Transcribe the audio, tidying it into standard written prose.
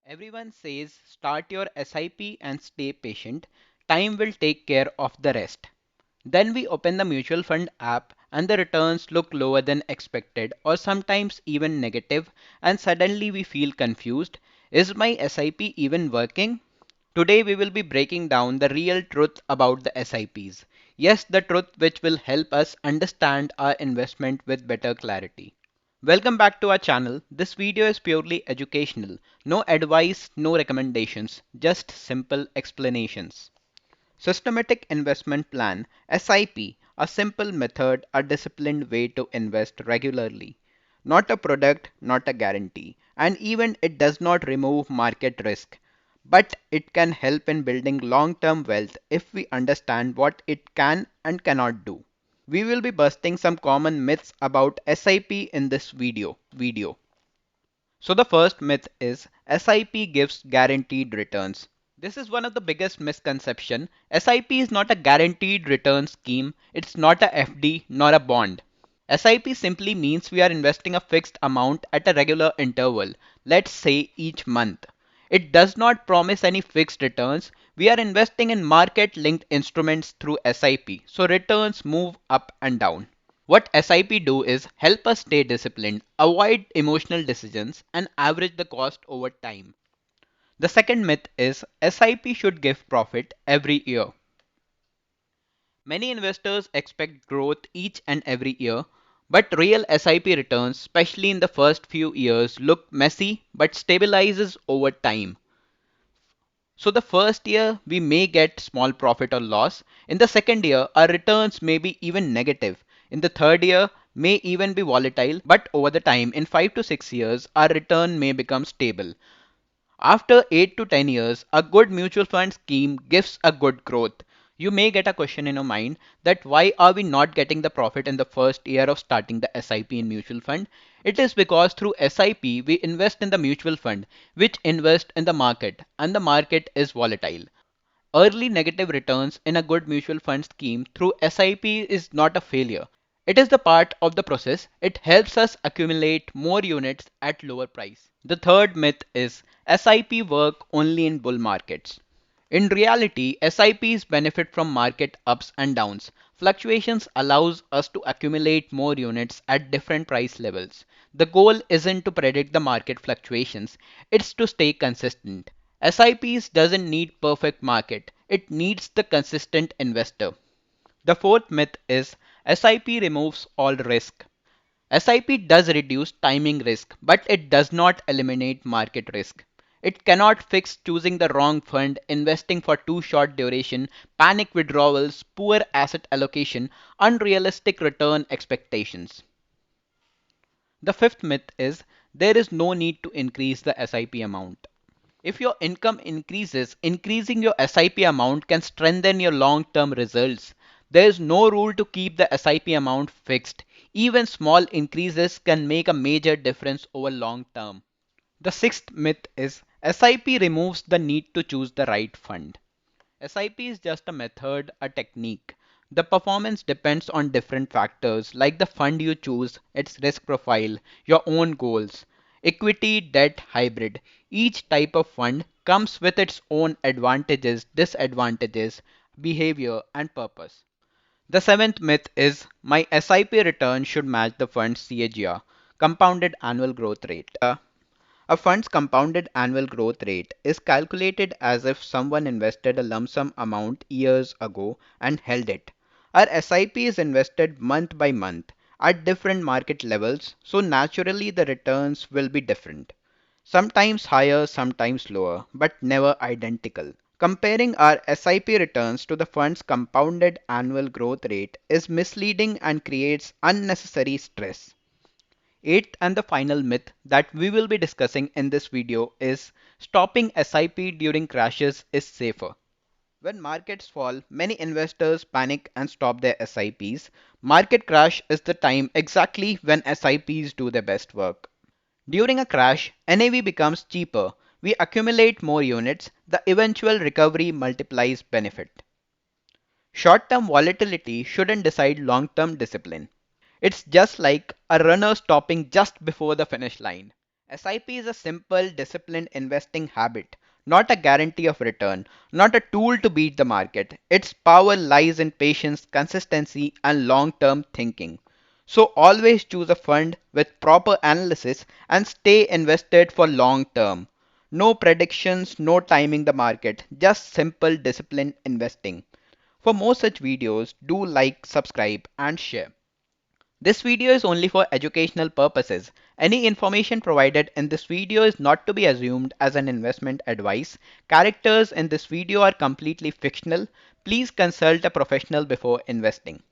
Everyone says start your SIP and stay patient. Time will take care of the rest. Then we open the mutual fund app and the returns look lower than expected or sometimes even negative, and suddenly we feel confused. Is my SIP even working? Today we will be breaking down the real truth about the SIPs. Yes, the truth which will help us understand our investment with better clarity. Welcome back to our channel. This video is purely educational. No advice, no recommendations, just simple explanations. Systematic Investment Plan SIP, a simple method, a disciplined way to invest regularly. Not a product, not a guarantee, and even it does not remove market risk. But it can help in building long term wealth if we understand what it can and cannot do. We will be busting some common myths about SIP in this video. So the first myth is SIP gives guaranteed returns. This is one of the biggest misconception. SIP is not a guaranteed return scheme. It's not a FD nor a bond. SIP simply means we are investing a fixed amount at a regular interval, let's say each month. It does not promise any fixed returns. We are investing in market linked instruments through SIP, so returns move up and down. What SIP do is help us stay disciplined, avoid emotional decisions, and average the cost over time. The second myth is SIP should give profit every year. Many investors expect growth each and every year, but real SIP returns, especially in the first few years, look messy but stabilizes over time. So the first year we may get small profit or loss. In the second year, our returns may be even negative. In the third year, may even be volatile, but over the time, in 5 to 6 years, our return may become stable. After 8 to 10 years, a good mutual fund scheme gives a good growth. You may get a question in your mind that why are we not getting the profit in the first year of starting the SIP in mutual fund? It is because through SIP we invest in the mutual fund which invest in the market, and the market is volatile. Early negative returns in a good mutual fund scheme through SIP is not a failure. It is the part of the process. It helps us accumulate more units at lower price. The third myth is SIP work only in bull markets. In reality, SIPs benefit from market ups and downs. Fluctuations allows us to accumulate more units at different price levels. The goal isn't to predict the market fluctuations, it's to stay consistent. SIPs doesn't need perfect market, it needs the consistent investor. The fourth myth is SIP removes all risk. SIP does reduce timing risk, but it does not eliminate market risk. It cannot fix choosing the wrong fund, investing for too short duration, panic withdrawals, poor asset allocation, unrealistic return expectations. The fifth myth is there is no need to increase the SIP amount. If your income increases, increasing your SIP amount can strengthen your long-term results. There is no rule to keep the SIP amount fixed. Even small increases can make a major difference over long term. The sixth myth is SIP removes the need to choose the right fund. SIP is just a method, a technique. The performance depends on different factors like the fund you choose, its risk profile, your own goals, equity, debt, hybrid. Each type of fund comes with its own advantages, disadvantages, behavior, and purpose. The seventh myth is my SIP return should match the fund's CAGR, compounded annual growth rate. A fund's compounded annual growth rate is calculated as if someone invested a lump sum amount years ago and held it. Our SIP is invested month by month at different market levels, so naturally the returns will be different. Sometimes higher, sometimes lower, but never identical. Comparing our SIP returns to the fund's compounded annual growth rate is misleading and creates unnecessary stress. Eighth and the final myth that we will be discussing in this video is stopping SIP during crashes is safer. When markets fall, many investors panic and stop their SIPs. Market crash is the time exactly when SIPs do their best work. During a crash, NAV becomes cheaper. We accumulate more units. The eventual recovery multiplies benefit. Short-term volatility shouldn't decide long-term discipline. It's just like a runner stopping just before the finish line. SIP is a simple, disciplined investing habit, not a guarantee of return, not a tool to beat the market. Its power lies in patience, consistency, and long term thinking. So always choose a fund with proper analysis and stay invested for long term. No predictions, no timing the market, just simple disciplined investing. For more such videos, do like, subscribe, and share. This video is only for educational purposes. Any information provided in this video is not to be assumed as an investment advice. Characters in this video are completely fictional. Please consult a professional before investing.